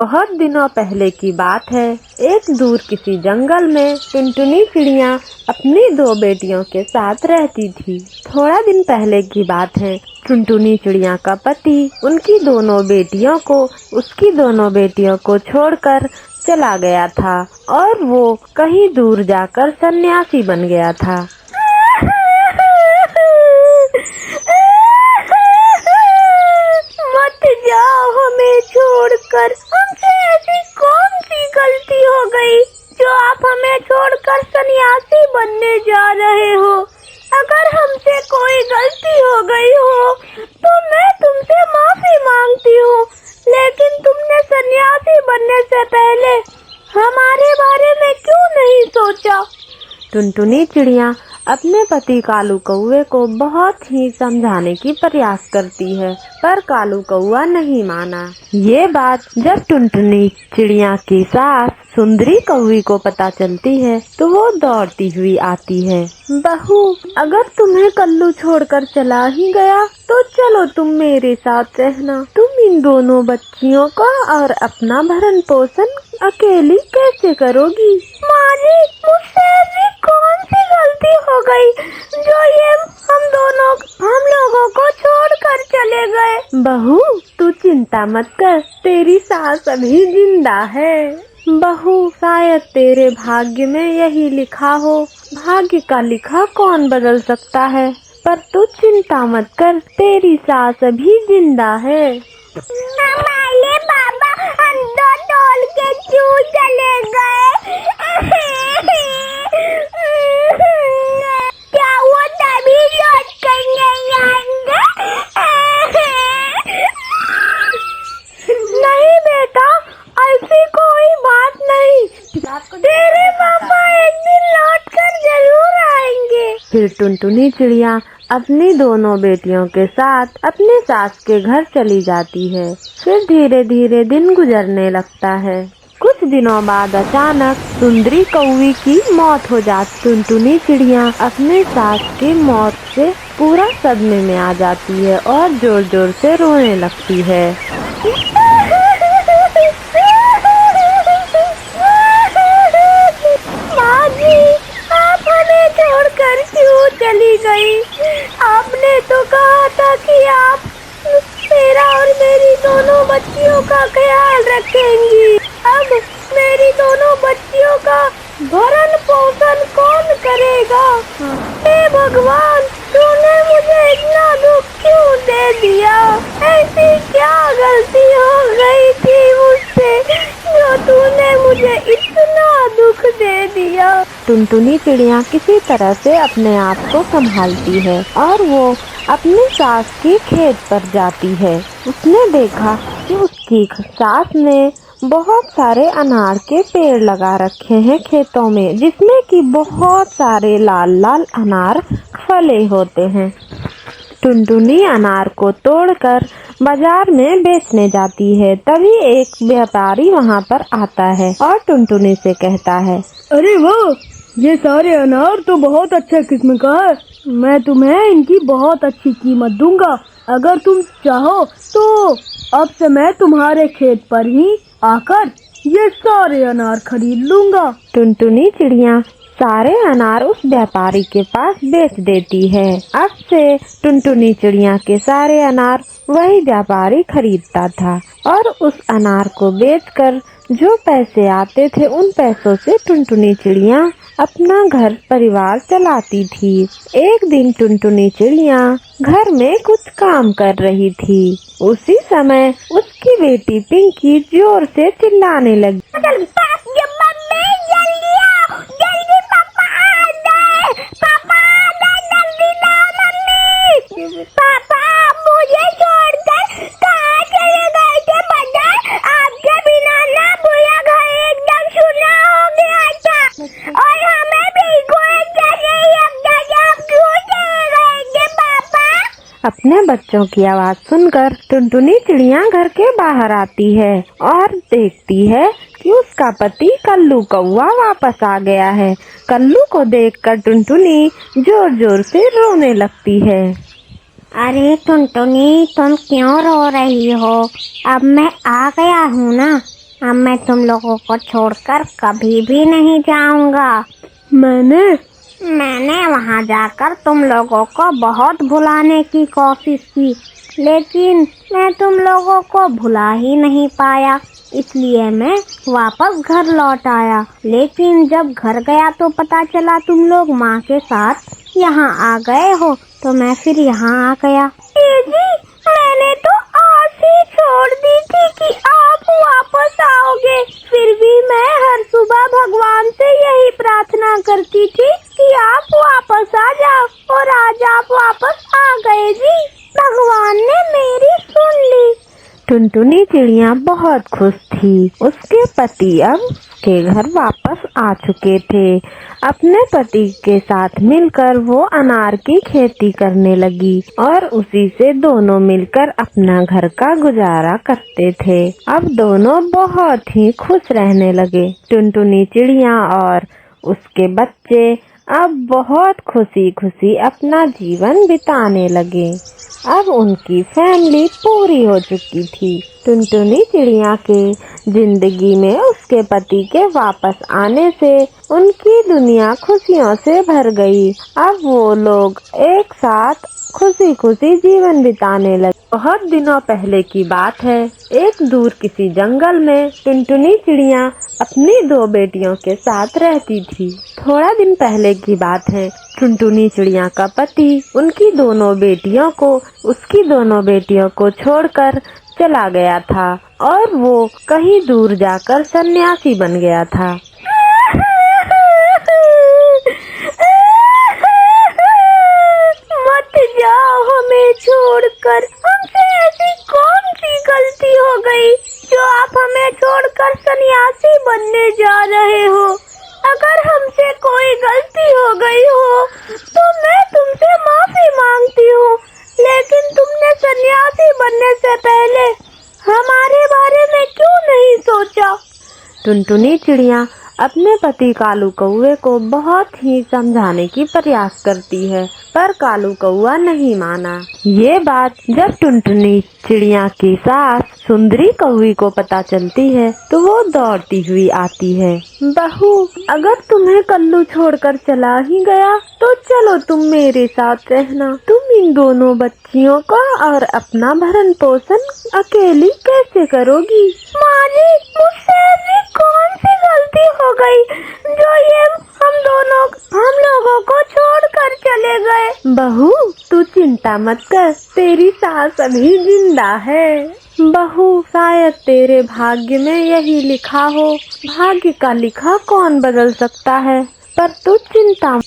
बहुत दिनों पहले की बात है। एक दूर किसी जंगल में टुनटुनी चिड़िया अपनी दो बेटियों के साथ रहती थी। थोड़ा दिन पहले की बात है। टुनटुनी चिड़िया का पति उसकी दोनों बेटियों को छोड़कर चला गया था और वो कहीं दूर जाकर सन्यासी बन गया था। मत जाओ हमें छोड़कर। हमसे ऐसी कौन सी गलती हो गई जो आप हमें छोड़कर सन्यासी बनने जा रहे हो? अगर हमसे कोई गलती हो गई हो तो मैं तुमसे माफी मांगती हूँ, लेकिन तुमने सन्यासी बनने से पहले हमारे बारे में क्यों नहीं सोचा? टुनटुनी चिड़िया अपने पति कालू कौवे को बहुत ही समझाने की प्रयास करती है, पर कालू कौवा नहीं माना। ये बात जब टुनटुनी चिड़िया की सास सुंदरी कौवी को पता चलती है तो वो दौड़ती हुई आती है। बहू, अगर तुम्हें कल्लू छोड़कर चला ही गया तो चलो तुम मेरे साथ रहना। तुम इन दोनों बच्चियों का और अपना भरण पोषण अकेली कैसे करोगी? माँ जी, मुझसे ऐसी कौन सी गलती हो गई जो ये हम लोगों को छोड़कर चले गए? बहू, तू चिंता मत कर, तेरी सास अभी जिंदा है। बहू, शायद तेरे भाग्य में यही लिखा हो। भाग्य का लिखा कौन बदल सकता है? पर तू चिंता मत कर, तेरी सास अभी जिंदा है। हमारे बाबा हम दो तोड़ के क्यों चले गए? क्या वो तभी लौट कर नहीं आएंगे? नहीं बेटा, ऐसी कोई बात नहीं। तेरे पापा एक दिन लौट कर जरूर आएंगे। फिर टुनटुनी चिड़िया अपनी दोनों बेटियों के साथ अपने सास के घर चली जाती है। फिर धीरे धीरे दिन गुजरने लगता है। कुछ दिनों बाद अचानक सुंदरी कौवी की मौत हो जाती। टुनटुनी चिड़िया अपने सास की मौत से पूरा सदमे में आ जाती है और जोर जोर से रोने लगती है। माँ जी, आप हमें छोड़कर क्यों चली गई? आपने तो कहा था कि आप मेरा और मेरी दोनों बच्चियों का ख्याल रखेंगी। अब मेरी दोनों बच्चियों का भरण पोषण कौन करेगा? हे भगवान, तूने मुझे इतना दुख क्यों दे दिया? ऐसी क्या गलती हो गई थी मुझसे जो तूने मुझे इतना दुख दे दिया? टुनटुनी चिड़िया किसी तरह से अपने आप को संभालती है और वो अपनी सास के खेत पर जाती है। उसने देखा कि उसकी सास ने बहुत सारे अनार के पेड़ लगा रखे हैं खेतों में, जिसमें कि बहुत सारे लाल लाल अनार फले होते हैं। टुनटुनी अनार को तोड़कर बाजार में बेचने जाती है। तभी एक व्यापारी वहाँ पर आता है और टुनटुनी से कहता है, अरे वाह, ये सारे अनार तो बहुत अच्छा किस्म का है। मैं तुम्हें इनकी बहुत अच्छी कीमत दूंगा। अगर तुम चाहो तो अब से मैं तुम्हारे खेत पर ही आकर ये सारे अनार खरीद लूंगा। टुनटुनी चिड़िया सारे अनार उस व्यापारी के पास बेच देती है। अब से टुनटुनी चिड़िया के सारे अनार वही व्यापारी खरीदता था और उस अनार को बेचकर जो पैसे आते थे उन पैसों से टुनटुनी चिड़िया अपना घर परिवार चलाती थी। एक दिन टुनटुनी चिड़िया घर में कुछ काम कर रही थी। उसी समय उसकी बेटी पिंकी जोर से चिल्लाने लगी, पापा मुझे छोड़कर कहाँ चले गए थे? पता है, आपके बिना ना पूरा घर एकदम सुना हो गया था और हमें बिल्कुल जैसे ही लगता था। आप क्यों चले गए थे पापा? अपने बच्चों की आवाज सुनकर टुनटुनी चिड़िया घर के बाहर आती है और देखती है कि उसका पति कल्लू कौवा वापस आ गया है। कल्लू को देखकर टुनटुनी जोर जोर से रोने लगती है। अरे टुनटुनी, तुम क्यों रो रही हो? अब मैं आ गया हूँ ना, मैं तुम लोगों को छोड़कर कभी भी नहीं जाऊंगा। मैंने वहां जाकर तुम लोगों को बहुत भुलाने की कोशिश की, लेकिन मैं तुम लोगों को भुला ही नहीं पाया, इसलिए मैं वापस घर लौट आया। लेकिन जब घर गया तो पता चला तुम लोग माँ के साथ यहाँ आ गए हो, तो मैं फिर यहाँ आ गया। जी, मैंने तो आस ही छोड़ दी थी कि आप वापस आओगे। फिर भी मैं हर सुबह भगवान से यही प्रार्थना करती थी कि आप वापस आ जाओ, और आज आप वापस आ गए जी। भगवान ने मेरी सुन ली। टुनटुनी चिड़िया बहुत खुश थी। उसके पति अब उसके घर वापस आ चुके थे। अपने पति के साथ मिलकर वो अनार की खेती करने लगी और उसी से दोनों मिलकर अपना घर का गुजारा करते थे। अब दोनों बहुत ही खुश रहने लगे। टुनटुनी चिड़िया और उसके बच्चे अब बहुत खुशी खुशी अपना जीवन बिताने लगे। अब उनकी फैमिली पूरी हो चुकी थी। टुनटुनी चिड़िया के जिंदगी में उसके पति के वापस आने से उनकी दुनिया खुशियों से भर गई। अब वो लोग एक साथ खुशी खुशी जीवन बिताने लगे। बहुत दिनों पहले की बात है। एक दूर किसी जंगल में टुनटुनी चिड़िया अपनी 2 बेटियों के साथ रहती थी। थोड़ा दिन पहले की बात है। टुनटुनी चिड़िया का पति उसकी दोनों बेटियों को छोड़कर चला गया था और वो कहीं दूर जाकर सन्यासी बन गया था। मत जाओ हमें छोड़कर। हमसे ऐसी कौन सी गलती हो गई जो आप हमें छोड़कर सन्यासी बनने जा रहे हो? अगर हमसे कोई गलती हो गई हो तो मैं तुमसे माफी मांगती हूँ, लेकिन तुमने सन्यासी बनने से पहले हमारे बारे में क्यों नहीं सोचा? टुनटुनी चिड़िया अपने पति कालू कौवे को बहुत ही समझाने की प्रयास करती है, पर कालू कौवा नहीं माना। ये बात जब टुनटुनी चिड़िया की सास सुंदरी कौवी को पता चलती है तो वो दौड़ती हुई आती है। बहू, अगर तुम्हें कल्लू छोड़कर चला ही गया तो चलो तुम मेरे साथ रहना। तुम इन दोनों बच्चियों का और अपना भरण पोषण अकेली कैसे करोगी? माँ जी, मुझसे ऐसी कौन सी गलती हो गई जो ये हम लोगों को छोड़कर चले गए? बहू, तू चिंता मत कर, तेरी सास अभी जिंदा है। बहू, शायद तेरे भाग्य में यही लिखा हो। भाग्य का लिखा कौन बदल सकता है, पर तू चिंता